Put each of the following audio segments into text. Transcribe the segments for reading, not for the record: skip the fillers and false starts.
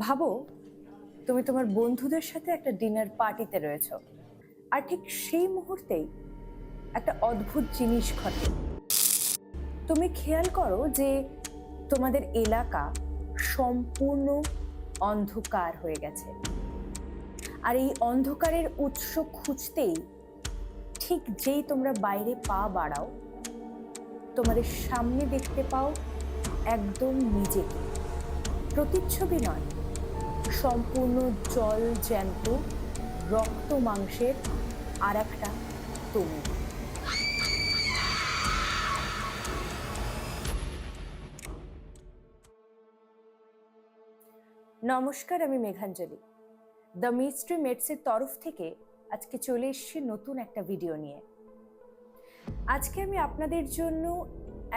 ভাবো, তুমি তোমার বন্ধুদের সাথে একটা ডিনার পার্টিতে রয়েছো, আর ঠিক সেই মুহূর্তেই একটা অদ্ভুত জিনিস ঘটে। তুমি খেয়াল করো যে তোমাদের এলাকা সম্পূর্ণ অন্ধকার হয়ে গেছে, আর এই অন্ধকারের উৎস খুঁজতেই ঠিক যেই তোমরা বাইরে পা বাড়াও, তোমাদের সামনে দেখতে পাও একদম নিজেকে। প্রতিচ্ছবি নয়, সম্পূর্ণ জল জ্যান্ত রক্ত মাংসের আর একটা তুমি। নমস্কার, আমি মেঘাঞ্জলি। দ্য মিস্ট্রি মেটসের তরফ থেকে আজকে চলে এসেছি নতুন একটা ভিডিও নিয়ে। আজকে আমি আপনাদের জন্য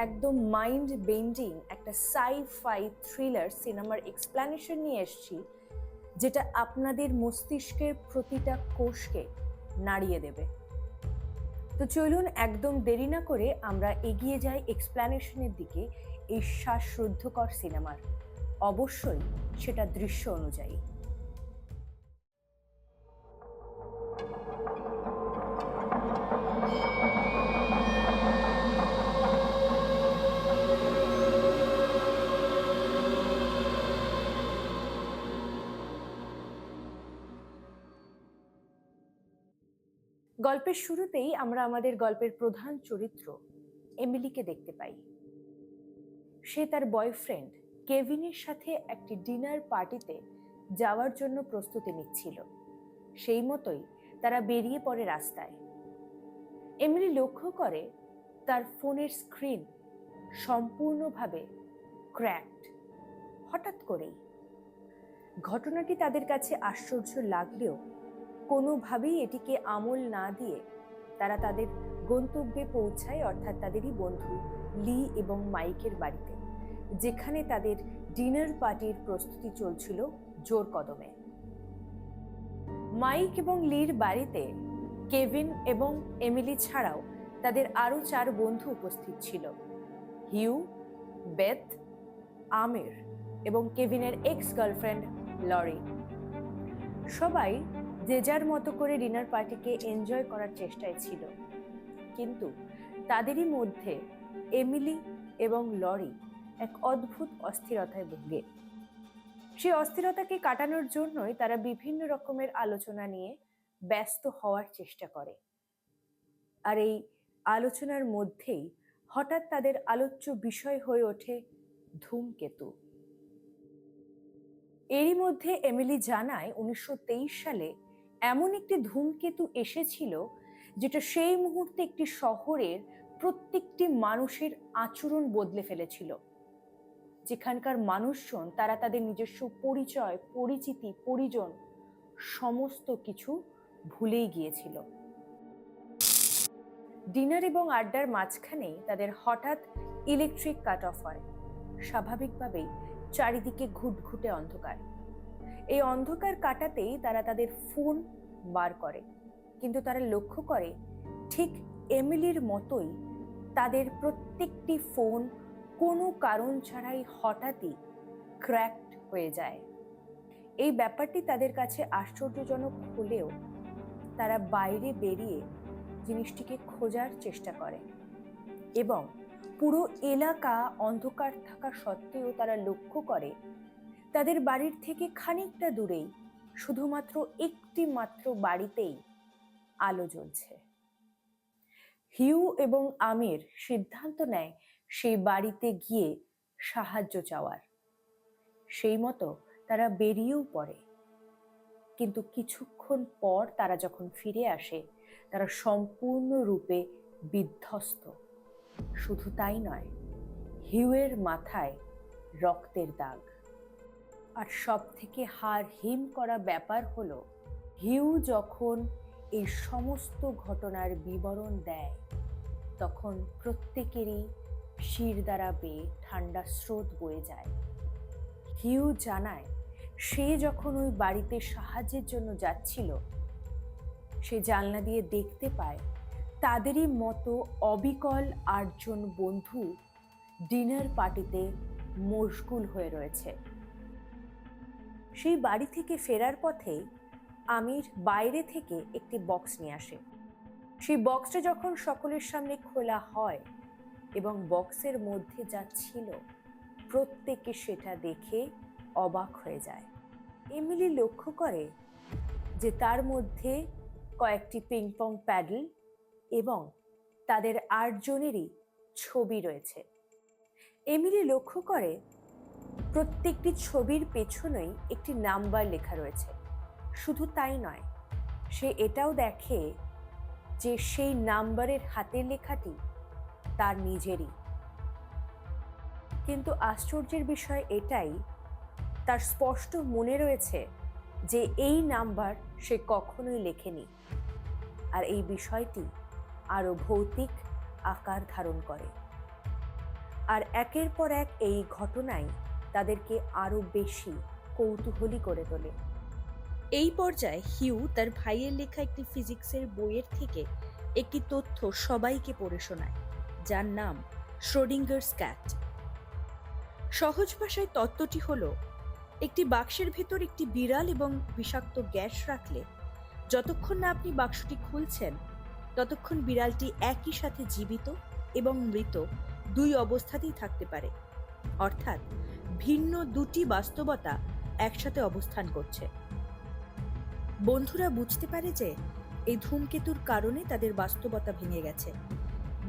একদম মাইন্ড বেন্ডিং একটা সাই-ফাই থ্রিলার সিনেমার এক্সপ্লানেশন নিয়ে এসেছি, যেটা আপনাদের মস্তিষ্কের প্রতিটা কোষকে নাড়িয়ে দেবে। তো চলুন একদম দেরি না করে আমরা এগিয়ে যাই এক্সপ্লানেশনের দিকে এই শ্বাসরুদ্ধকর সিনেমার, অবশ্যই সেটা দৃশ্য অনুযায়ী। গল্পের শুরুতেই আমরা আমাদের গল্পের প্রধান চরিত্র এমিলিকে দেখতে পাই। সে তার বয়ফ্রেন্ড কেভিনের সাথে একটি ডিনার পার্টিতে যাওয়ার জন্য প্রস্তুতি নিচ্ছিল। সেই মতোই তারা বেরিয়ে পড়ে রাস্তায়। এমিলি লক্ষ্য করে তার ফোনের স্ক্রিন সম্পূর্ণভাবে ক্র্যাকড। হঠাৎ করেই ঘটনাটি তাদের কাছে আশ্চর্য লাগলেও কোনোভাবেই এটিকে আমল না দিয়ে তারা তাদের গন্তব্যে পৌঁছায়, অর্থাৎ তাদেরই বন্ধু লি এবং মাইকের বাড়িতে, যেখানে তাদের ডিনার পার্টির প্রস্তুতি চলছিল জোর কদমে। মাইক এবং লির বাড়িতে কেভিন এবং এমিলি ছাড়াও তাদের আরো 4 বন্ধু উপস্থিত ছিল: হিউ, বেথ, আমির এবং কেভিনের এক্স গার্লফ্রেন্ড লরি। সবাই যে যার মতো করে ডিনার পার্টিকে এনজয় করার চেষ্টায় ছিল, কিন্তু তাদেরই মধ্যে এমিলি এবং লরি এক অদ্ভুত অস্থিরতায় ভোগে। সেই অস্থিরতাকে কাটানোর জন্যই তারা বিভিন্ন রকমের আলোচনা নিয়ে ব্যস্ত হওয়ার চেষ্টা করে। আর এই আলোচনার মধ্যেই হঠাৎ তাদের আলোচ্য বিষয় হয়ে ওঠে ধূমকেতু। এরই মধ্যে এমিলি জানায় 1923 সালে এমন একটি ধূমকেতু এসেছিল, যেটা সেই মুহূর্তে একটি শহরের প্রত্যেকটি মানুষের আচরণ বদলে ফেলেছিল। যেখানকার মানুষজন তারা তাদের নিজস্ব পরিচয়, পরিচিতি, পরিজন সমস্ত কিছু ভুলেই গিয়েছিল। ডিনার এবং আড্ডার মাঝখানেই তাদের হঠাৎ ইলেকট্রিক কাট অফ হয়। স্বাভাবিকভাবেই চারিদিকে ঘুটঘুটে অন্ধকার। এই অন্ধকার কাটাতেই তারা তাদের ফোন বার করে, কিন্তু তারা লক্ষ্য করে ঠিক এমিলির মতোই তাদের প্রত্যেকটি ফোন কোনো কারণ ছাড়াই হঠাৎই ক্র্যাকড হয়ে যায়। এই ব্যাপারটি তাদের কাছে আশ্চর্যজনক হলেও তারা বাইরে বেরিয়ে জিনিসটিকে খোঁজার চেষ্টা করে, এবং পুরো এলাকা অন্ধকার থাকা সত্ত্বেও তারা লক্ষ্য করে তাদের বাড়ির থেকে খানিকটা দূরেই শুধুমাত্র একটি মাত্র বাড়িতেই আলো জ্বলছে। হিউ এবং আমির সিদ্ধান্ত নেয় সেই বাড়িতে গিয়ে সাহায্য চাওয়ার। সেই মতো তারা বেরিয়েও পড়ে, কিন্তু কিছুক্ষণ পর তারা যখন ফিরে আসে, তারা সম্পূর্ণরূপে বিধ্বস্ত। শুধু তাই নয়, হিউয়ের মাথায় রক্তের দাগ। আর সব থেকে হাড় হিম করা ব্যাপার হলো, হিউ যখন এই সমস্ত ঘটনার বিবরণ দেয়, তখন প্রত্যেকেরই শির দ্বারা বেয়ে ঠান্ডা স্রোত বয়ে যায়। হিউ জানায় সে যখন ওই বাড়িতে সাহায্যের জন্য যাচ্ছিল, সে জানলা দিয়ে দেখতে পায় তাদেরই মতো অবিকল 8 জন বন্ধু ডিনার পার্টিতে মশগুল হয়ে রয়েছে। সেই বাড়ি থেকে ফেরার পথে আমির বাইরে থেকে একটি বক্স নিয়ে আসে। সেই বক্সটা যখন সকলের সামনে খোলা হয় এবং বক্সের মধ্যে যা ছিল প্রত্যেকে সেটা দেখে অবাক হয়ে যায়। এমিলি লক্ষ্য করে যে তার মধ্যে কয়েকটি পিং পং প্যাডেল এবং তাদের ৮ জনেরই ছবি রয়েছে। এমিলি লক্ষ্য করে প্রত্যেকটি ছবির পেছনেই একটি নাম্বার লেখা রয়েছে। শুধু তাই নয়, সে এটাও দেখে যে সেই নাম্বারের হাতের লেখাটি তার নিজেরই। কিন্তু আশ্চর্যের বিষয় এটাই, তার স্পষ্ট মনে রয়েছে যে এই নাম্বার সে কখনোই লেখেনি। আর এই বিষয়টি আরো ভৌতিক আকার ধারণ করে। আর একের পর এক এই ঘটনাই তাদেরকে আরো বেশি কৌতূহলী করে তোলে। এই পর্যায়ে হিউ তার ভাইয়ের লেখা একটি ফিজিক্সের বইয়ের থেকে একটি তথ্য সবাইকে পড়ে শোনায়, যার নাম শ্রোডিঙ্গারস ক্যাট। সহজ ভাষায় তত্ত্বটি হলো, একটি বাক্সের ভেতর একটি বিড়াল এবং বিষাক্ত গ্যাস রাখলে যতক্ষণ না আপনি বাক্সটি খুলছেন ততক্ষণ বিড়ালটি একই সাথে জীবিত এবং মৃত দুই অবস্থাতেই থাকতে পারে। অর্থাৎ ভিন্ন দুটি বাস্তবতা একসাথে অবস্থান করছে। বন্ধুরা বুঝতে পারে যে এই ধূমকেতুর কারণে তাদের বাস্তবতা ভেঙে গেছে।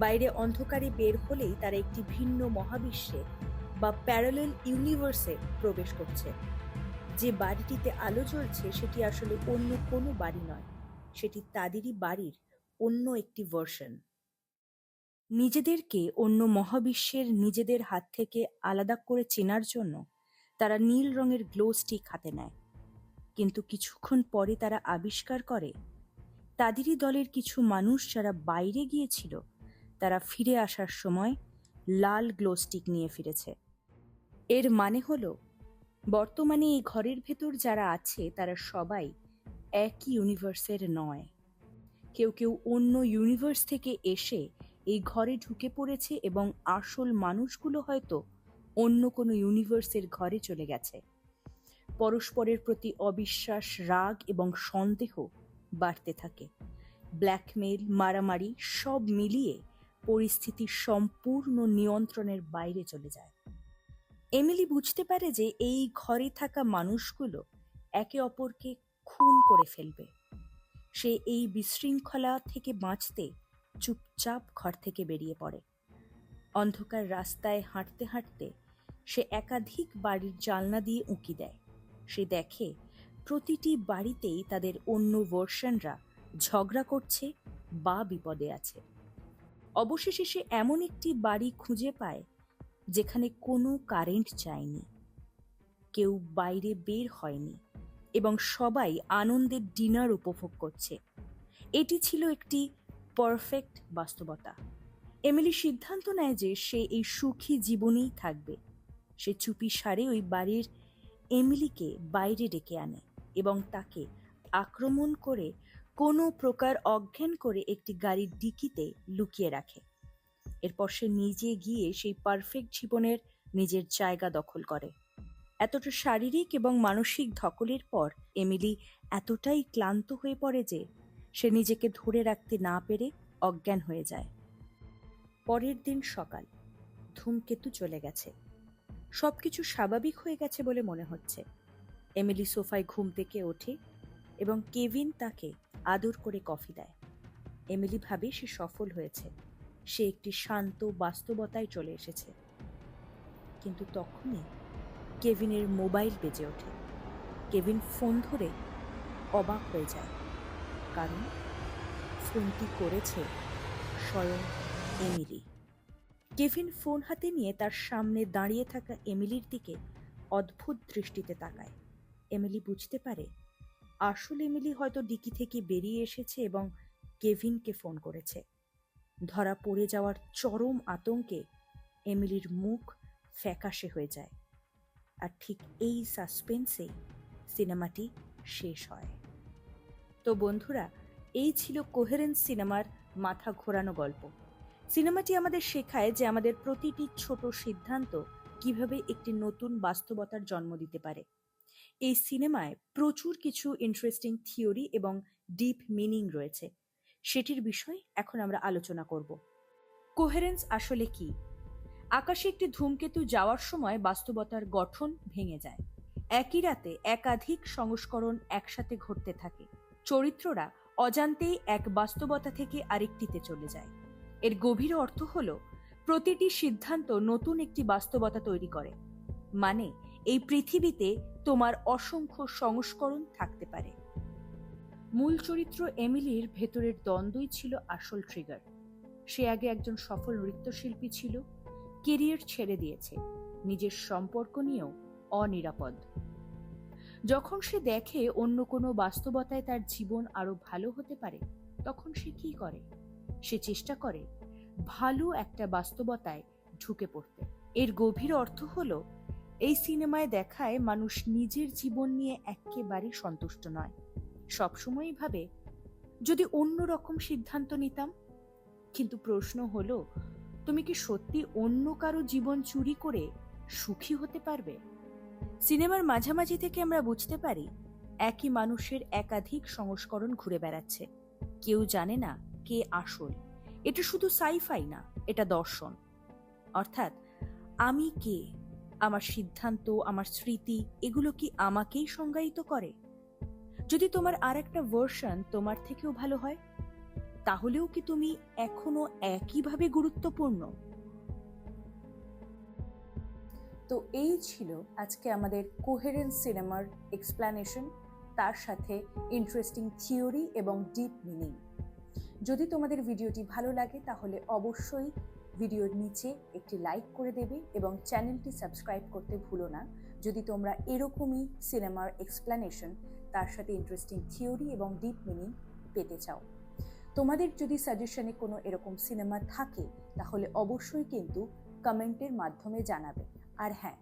বাইরে অন্ধকারে বের হলেই তারা একটি ভিন্ন মহাবিশ্বে বা প্যারালেল ইউনিভার্সে প্রবেশ করছে। যে বাড়িটিতে আলো জ্বলছে সেটি আসলে অন্য কোনো বাড়ি নয়, সেটি তাদেরই বাড়ির অন্য একটি ভার্সন। নিজেদেরকে অন্য মহাবিশ্বের নিজেদের হাত থেকে আলাদা করে চেনার জন্য তারা নীল রঙের গ্লো স্টিক হাতে নেয়। কিন্তু কিছুক্ষণ পরে তারা আবিষ্কার করে তাদেরই দলের কিছু মানুষ যারা বাইরে গিয়েছিল তারা ফিরে আসার সময় লাল গ্লো স্টিক নিয়ে ফিরেছে। এর মানে হলো বর্তমানে এই ঘরের ভেতর যারা আছে তারা সবাই একই ইউনিভার্সের নয়। কেউ কেউ অন্য ইউনিভার্স থেকে এসে এই ঘরে ঢুকে পড়েছে এবং আসল মানুষগুলো হয়তো অন্য কোনো ইউনিভার্সের ঘরে চলে গেছে। পরস্পরের প্রতি অবিশ্বাস, রাগ এবং সন্দেহ বাড়তে থাকে। ব্ল্যাকমেল, মারামারি সব মিলিয়ে পরিস্থিতি সম্পূর্ণ নিয়ন্ত্রণের বাইরে চলে যায়। এমিলি বুঝতে পারে যে এই ঘরে থাকা মানুষগুলো একে অপরকে খুন করে ফেলবে। সে এই বিশৃঙ্খলা থেকে বাঁচতে চুপচাপ ঘর থেকে বেরিয়ে পড়ে। অন্ধকার রাস্তায় হাঁটতে হাঁটতে সে একাধিক বাড়ির জানলা দিয়ে উঁকি দেয়। সে দেখে প্রতিটি বাড়িতেই তাদের অন্য ভার্সনরা ঝগড়া করছে বা বিপদে আছে। অবশেষে সে এমন একটি বাড়ি খুঁজে পায় যেখানে কোনো কারেন্ট যায়নি, কেউ বাইরে বের হয়নি এবং সবাই আনন্দের ডিনার উপভোগ করছে। এটি ছিল একটি পারফেক্ট বাস্তবতা। এমিলি সিদ্ধান্ত নেয় যে সে এই সুখী জীবনেই থাকবে। সে চুপি সারে ওই বাড়ির এমিলিকে বাইরে ডেকে আনে এবং তাকে আক্রমণ করে কোনো প্রকার অজ্ঞান করে একটি গাড়ির ডিকিতে লুকিয়ে রাখে। এরপর সে নিজে গিয়ে সেই পারফেক্ট জীবনের নিজের জায়গা দখল করে। এতটা শারীরিক এবং মানসিক ধকলের পর এমিলি এতটাই ক্লান্ত হয়ে পড়ে যে সে নিজেকে ধরে রাখতে না পেরে অজ্ঞান হয়ে যায়। পরের দিন সকাল, ধূমকেতু চলে গেছে, সবকিছু স্বাভাবিক হয়ে গেছে বলে মনে হচ্ছে। এমিলি সোফায় ঘুম থেকে ওঠে এবং কেভিন তাকে আদর করে কফি দেয়। এমিলি ভাবে সে সফল হয়েছে, সে একটি শান্ত বাস্তবতায় চলে এসেছে। কিন্তু তখনই কেভিনের মোবাইল বেজে ওঠে। কেভিন ফোন ধরে অবাক হয়ে যায়, কারণ ফোনটি করেছে স্বয়ং এমিলি। কেভিন ফোন হাতে নিয়ে তার সামনে দাঁড়িয়ে থাকা এমিলির দিকে অদ্ভুত দৃষ্টিতে তাকায়। এমিলি বুঝতে পারে আসল এমিলি হয়তো ডিকি থেকে বেরিয়ে এসেছে এবং কেভিনকে ফোন করেছে। ধরা পড়ে যাওয়ার চরম আতঙ্কে এমিলির মুখ ফ্যাকাশে হয়ে যায়। আর ঠিক এই সাসপেন্সেই সিনেমাটি শেষ হয়। তো বন্ধুরা, এই ছিল কোহেরেন্স সিনেমার মাথা ঘোরানো গল্প। সিনেমাটি আমাদের শেখায় যে আমাদের প্রতিটি ছোট সিদ্ধান্ত কিভাবে একটি নতুন বাস্তবতার জন্ম দিতে পারে। এই সিনেমায় প্রচুর কিছু ইন্টারেস্টিং থিওরি এবং ডিপ মিনিং রয়েছে, সেটির বিষয় এখন আমরা আলোচনা করব। কোহেরেন্স আসলে কি? আকাশে একটি ধূমকেতু যাওয়ার সময় বাস্তবতার গঠন ভেঙে যায়। একই রাতে একাধিক সংস্করণ একসাথে ঘটতে থাকে। চরিত্ররা অজান্তেই এক বাস্তবতা থেকে আরেকটিতে চলে যায়। এর গভীর অর্থ হল প্রতিটি সিদ্ধান্ত নতুন একটি বাস্তবতা তৈরি করে। মানে এই পৃথিবীতে তোমার অসংখ্য সংস্করণ থাকতে পারে। মূল চরিত্র এমিলির ভেতরের দ্বন্দ্বই ছিল আসল ট্রিগার। সে আগে একজন সফল নৃত্যশিল্পী ছিল, কেরিয়ার ছেড়ে দিয়েছে, নিজের সম্পর্ক নিয়েও অনিরাপদ। যখন সে দেখে অন্য কোনো বাস্তবতায় তার জীবন আরো ভালো হতে পারে, তখন সে কি করে? সে চেষ্টা করে ভালো একটা বাস্তবতায় ঢুকে পড়তে। এর গভীর অর্থ হলো এই সিনেমায় দেখায় মানুষ নিজের জীবন নিয়ে একেবারেই সন্তুষ্ট নয়। সবসময়ই ভাবে যদি অন্য রকম সিদ্ধান্ত নিতাম। কিন্তু প্রশ্ন হলো, তুমি কি সত্যি অন্য কারো জীবন চুরি করে সুখী হতে পারবে? সিনেমার মাঝামাঝি থেকে আমরা বুঝতে পারি একই মানুষের একাধিক সংস্করণ ঘুরে বেড়াচ্ছে। কেউ জানে না কে আসল। এটা শুধু সাইফাই না, এটা দর্শন। অর্থাৎ আমি কে, আমার সিদ্ধান্ত, আমার স্মৃতি, এগুলো কি আমাকেই সংজ্ঞায়িত করে? যদি তোমার আর একটা ভার্সন তোমার থেকেও ভালো হয়, তাহলেও কি তুমি এখনো একইভাবে গুরুত্বপূর্ণ? তো এই ছিল আজকে আমাদের কোহেরেন্স সিনেমার এক্সপ্লানেশন, তার সাথে ইন্টারেস্টিং থিওরি এবং ডিপ মিনিং। যদি তোমাদের ভিডিওটি ভালো লাগে তাহলে অবশ্যই ভিডিওর নিচে একটি লাইক করে দেবে এবং চ্যানেলটি সাবস্ক্রাইব করতে ভুলো না যদি তোমরা এরকমই সিনেমার এক্সপ্লানেশন, তার সাথে ইন্টারেস্টিং থিওরি এবং ডিপ মিনিং পেতে চাও। তোমাদের যদি সাজেশনে কোনো এরকম সিনেমা থাকে তাহলে অবশ্যই কিন্তু কমেন্টের মাধ্যমে জানাবে। আর হ্যাঁ,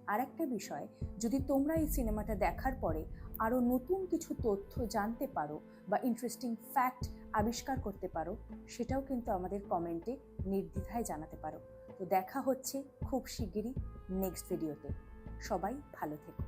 আর একটা বিষয়, যদি তোমরা এই সিনেমাটা দেখার পরে আরও নতুন কিছু তথ্য জানতে পারো বা ইন্টারেস্টিং ফ্যাক্ট আবিষ্কার করতে পারো, সেটাও কিন্তু আমাদের কমেন্টে নির্দ্বিধায় জানাতে পারো। তো দেখা হচ্ছে খুব শিগগিরই নেক্সট ভিডিওতে। সবাই ভালো থেকো।